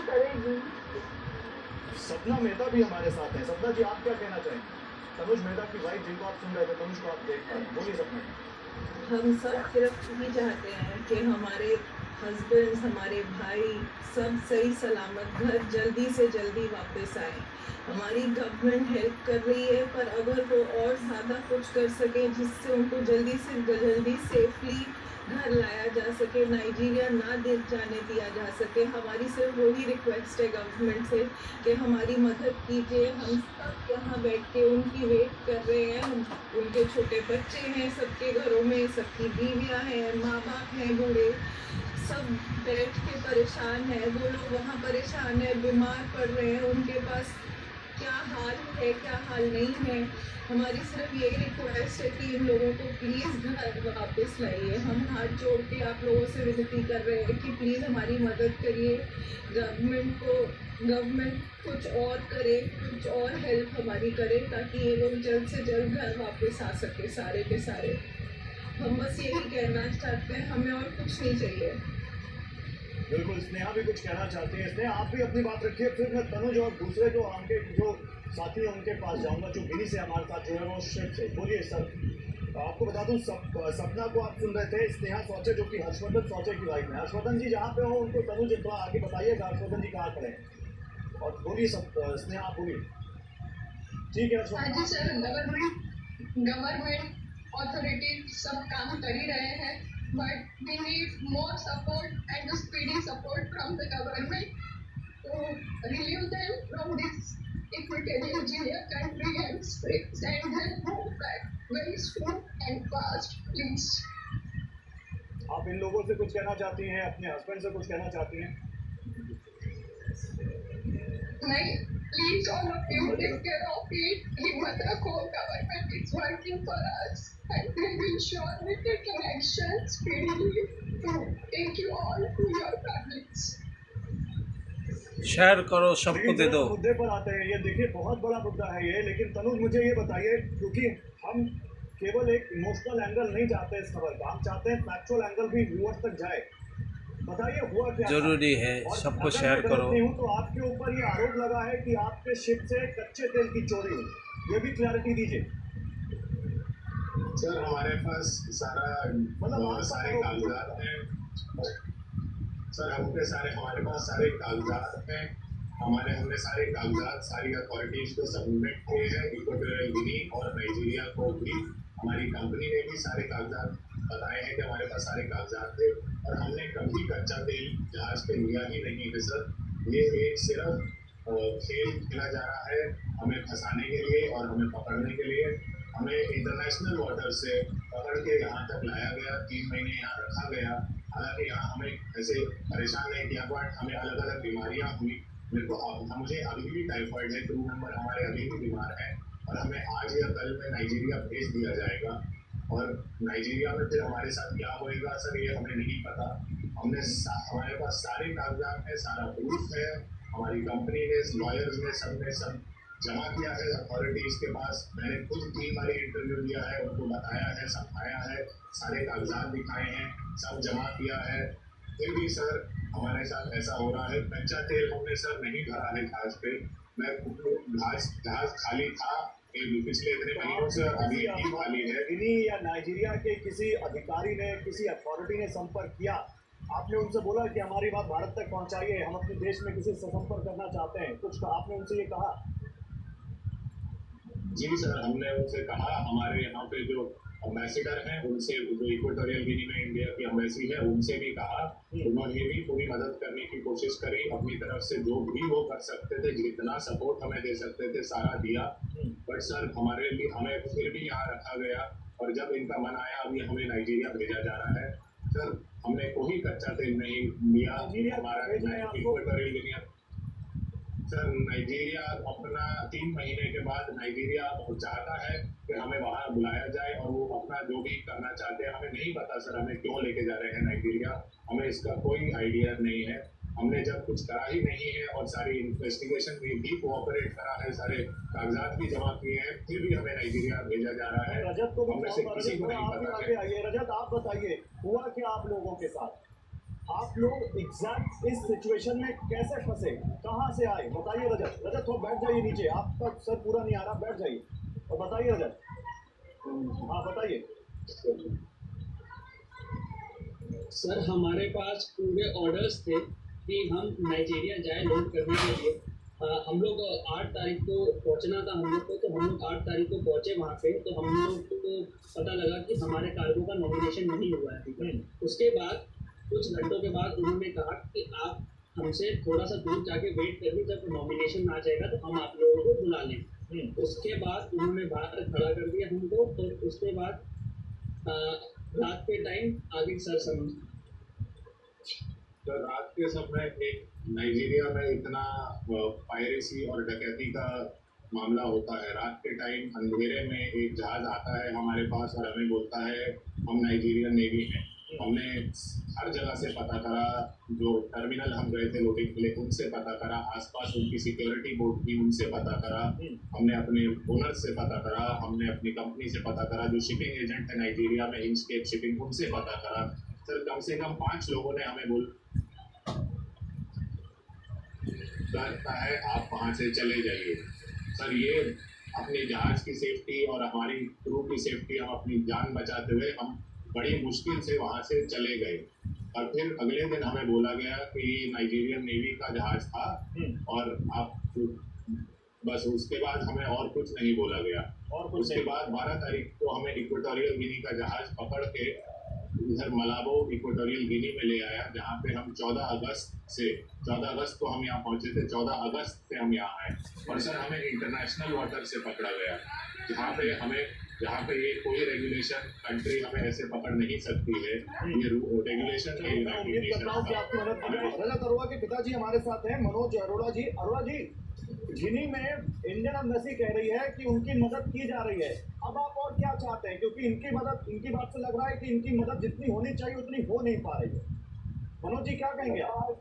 करेगी। सपना मेहता भी हमारे साथ है। सपना जी, आप क्या कहना चाहेंगे? तनुज मेहता की वाइफ जिनको आप सुन रहे थे, तनुज को आप देख पा रहे हैं, बोलिए सपना जी। हम सब सिर्फ यही चाहते हैं कि हमारे हस्बैंड्स, हमारे भाई सब सही सलामत घर जल्दी से जल्दी वापस आए। हमारी गवर्नमेंट हेल्प कर रही है, पर अगर वो और ज़्यादा कुछ कर सके जिससे उनको जल्दी से जल्दी सेफली घर लाया जा सके, नाइजीरिया ना दे जाने दिया जा सके, हमारी सिर्फ वही रिक्वेस्ट है गवर्नमेंट से कि हमारी मदद कीजिए। हम सब यहाँ बैठ के उनकी वेट कर रहे हैं। उनके छोटे बच्चे हैं, सबके घरों में सबकी बीवियाँ हैं, माँ बाप हैं, बूढ़े सब बैठ के परेशान है। वो लोग वहाँ परेशान है, बीमार पड़ रहे हैं, उनके पास क्या हाल है क्या हाल नहीं है। हमारी सिर्फ यही रिक्वेस्ट है कि इन लोगों को प्लीज़ घर वापस लाइए। हम हाथ जोड़ के आप लोगों से विनती कर रहे हैं कि प्लीज़ हमारी मदद करिए। गवर्नमेंट कुछ और करे, कुछ और हेल्प हमारी करे ताकि ये लोग जल्द से जल्द घर वापस आ सके सारे के सारे। हम बस यही कहना चाहते हैं, हमें और कुछ नहीं चाहिए। बिल्कुल, स्नेहा भी कुछ कहना चाहती है। स्नेहा, आप भी अपनी बात रखिए, फिर मैं तनुज और दूसरे जो आपके जो साथी हैं उनके पास जाऊंगा, जो गिनी से हमारे साथ जो है वो शिफ्ट से। बोलिए सर। आपको बता दूं, सपना को आप सुन रहे थे, स्नेहा सौचे जो कि हर्षवर्धन सौचे की वाइफ है। हर्षवर्धन जी जहाँ पे हो उनको तनुज थोड़ा आगे बताइएगा, हर्षवर्धन जी कहाँ खड़े हैं। और बोलिए स्नेहा, आप बोलिए। ठीक है हाँ जी सर, गवर्नमेंट अथॉरिटी सब काम कर ही रहे हैं, but we need more support and speedy support from the government to relieve them from this Equatorial जूनियर country and send them home back very soon and fast please. आप इन लोगों से कुछ कहना चाहती हैं, अपने हस्बैंड से कुछ कहना चाहती हैं? नहीं, please all of you take care of it. हिम्मत रखो, government is working for us and they will surely take an action speedily to take you all to your families. Share करो, सबको दे दो। मुद्दे पर आते हैं, ये देखिए बहुत बड़ा मुद्दा है ये। लेकिन तनुज मुझे ये बताइए, क्योंकि हम केवल एक इमोशनल एंगल नहीं चाहते इस खबर का, हम चाहते हैं फैक्चुअल एंगल भी व्यूअर्स तक जाए। बताइए हुआ क्या जरूरी है, सबको शेयर करो। नहीं हूँ तो आपके ऊपर ये आरोप लगा है कि आपके शिप से कच्चे तेल की चोरी हुई, ये भी क्लैरिटी दीजिए। सर, हमारे पास सारे कागजात हैं सर, हमारे पास सारे कागजात हैं। हमने सारे कागजात सारी अथॉरिटीज को सबमिट किए हैं, इक्वाटोरियल गिनी और नाइजीरिया को भी। हमारी कंपनी ने भी सारे कागजात बताए हैं कि हमारे पास सारे कागजात थे, और हमने कभी कच्चा तेल जहाज पे लिया ही नहीं है सर। ये एक सिर्फ खेल खेला जा रहा है हमें फंसाने के लिए और हमें पकड़ने के लिए। हमें इंटरनेशनल वाटर से पकड़ के यहाँ तक लाया गया, 3 महीने यहाँ रखा गया। हालांकि यहाँ हमें ऐसे परेशान नहीं किया, बट हमें अलग अलग बीमारियाँ हुई। मुझे अभी भी टाइफाइड है, क्रू मेंबर हमारे अभी भी बीमार हैं, और हमें आज या कल में नाइजीरिया भेज दिया जाएगा। और नाइजीरिया में फिर हमारे साथ क्या होएगा सर, ये हमें नहीं पता। हमारे पास सारे कागजात है, सारा प्रूफ है। हमारी कंपनी ने, लॉयर्स ने, सब जमा किया है अथॉरिटीज के पास। मैंने खुद 3 बार इंटरव्यू लिया है, उनको बताया है, समझाया है, सारे कागजात दिखाए हैं, सब जमा किया है। फिर भी सर हमारे साथ ऐसा हो रहा है। कच्चा तेल हमने सर नहीं भरा है जहाज पे। जहाज खाली था पिछले इतने महीनों से, अभी ही खाली है। गिनी या नाइजीरिया के किसी अधिकारी ने, किसी अथॉरिटी ने संपर्क किया? आपने उनसे बोला कि हमारी बात भारत तक पहुंचाइए, हम अपने देश में किसी से संपर्क करना चाहते हैं, कुछ आपने उनसे ये कहा? जी सर, हमने उनसे कहा। हमारे यहाँ पे जो एम्बेसडर हैं उनसे, जो इक्वाटोरियल गिनी में इंडिया की एम्बेसी है, उनसे भी कहा। उन्होंने भी पूरी मदद करने की कोशिश करी अपनी तरफ से, जो भी वो कर सकते थे, जितना सपोर्ट हमें दे सकते थे सारा दिया। बट सर हमें फिर भी यहाँ रखा गया, और जब इनका मन आया अभी हमें नाइजीरिया भेजा जा रहा है। सर हमने कोई कच्चा तेल नहीं लिया। हमारा इक्वाटोरियल गिनी सर, नाइजीरिया अपना 3 महीने के बाद नाइजीरिया चाहता है कि हमें वहाँ बुलाया जाए, और वो अपना जो भी करना चाहते हैं। हमें नहीं पता सर हमें क्यों लेके जा रहे हैं नाइजीरिया, हमें इसका कोई आइडिया नहीं है। हमने जब कुछ करा ही नहीं है, और सारी इन्वेस्टिगेशन में भी कोऑपरेट करा है, सारे कागजात भी जमा किए हैं, फिर भी हमें नाइजीरिया भेजा जा रहा है। रजत को हमें से किसी को नहीं पता है। रजत, आप बताइए हुआ क्या आप लोगों के साथ? आप लोग एग्जैक्ट इस सिचुएशन में कैसे फंसे, कहाँ से आए, बताइए रजत। रजत थोड़ा बैठ जाइए नीचे, आपका सर पूरा नहीं आ रहा, बैठ जाइए और बताइए रजत। हाँ बताइए। सर हमारे पास पूरे ऑर्डर्स थे कि हम नाइजीरिया जाए लोड करने के लिए। हम लोग 8 तारीख को पहुंचना था हम लोग को, तो हम लोग 8 तारीख को पहुंचे वहाँ पे। तो हम लोग को पता लगा कि हमारे कार्गो का नॉमिनेशन नहीं हुआ है, ठीक है। उसके बाद कुछ घंटों के बाद उन्होंने कहा कि आप हमसे थोड़ा सा दूर जाके वेट करिए, जब नॉमिनेशन आ जाएगा तो हम आप लोगों को बुला लें। उसके बाद उन्होंने बाहर खड़ा कर दिया हमको, और उसके बाद रात के टाइम आगे सर समझ। तो रात के समय एक नाइजीरिया में इतना पायरेसी और डकैती का मामला होता है। रात के टाइम अंधेरे में एक जहाज आता है हमारे पास और हमें बोलता है हम नाइजीरियन नेवी हैं। हमने हर जगह से पता करा, जो टर्मिनल हम गए थे लोडिंग के लिए उनसे पता करा, आसपास उनकी सिक्योरिटी बोर्ड थी उनसे पता करा, हमने अपने ओनर से पता करा, हमने अपनी कंपनी से पता करा, जो शिपिंग एजेंट है नाइजीरिया में इंचकेप शिपिंग, उनसे पता करा। सर कम से कम 5 लोगों ने हमें लगता है आप वहाँ से चले जाइए। सर ये अपने जहाज की सेफ्टी और हमारी क्रू की सेफ्टी, हम अपनी जान बचाते हुए हम बड़ी मुश्किल से वहाँ से चले गए। और फिर अगले दिन हमें बोला गया कि नाइजीरियन नेवी का जहाज था और आप बस, उसके बाद हमें और कुछ नहीं बोला गया। और उसके बाद 12 तारीख को हमें इक्वेटोरियल गिनी का जहाज पकड़ के इधर मलाबो इक्वेटोरियल गिनी में ले आया, जहाँ पे हम 14 अगस्त को हम यहाँ पहुंचे थे। 14 अगस्त से हम यहाँ आए और सर हमें इंटरनेशनल वाटर से पकड़ा गया, जहाँ पे ये कोई रेगुलेशन कंट्री हमें ऐसे पकड़ नहीं सकती है। ये रेगुलेशन के उम्मीद करता हूँ कि आपकी मदद की जाए। रजत अरोड़ा के पिताजी हमारे साथ हैं, मनोज अरोड़ा जी। अरोड़ा जी, गिनी में इंडियन एम्बेसी कह रही है कि उनकी मदद की जा रही है। अब आप और क्या चाहते हैं, क्योंकि इनकी बात से लग रहा है कि इनकी मदद जितनी होनी चाहिए उतनी हो नहीं पा रही है। मनोज जी क्या कहेंगे आप?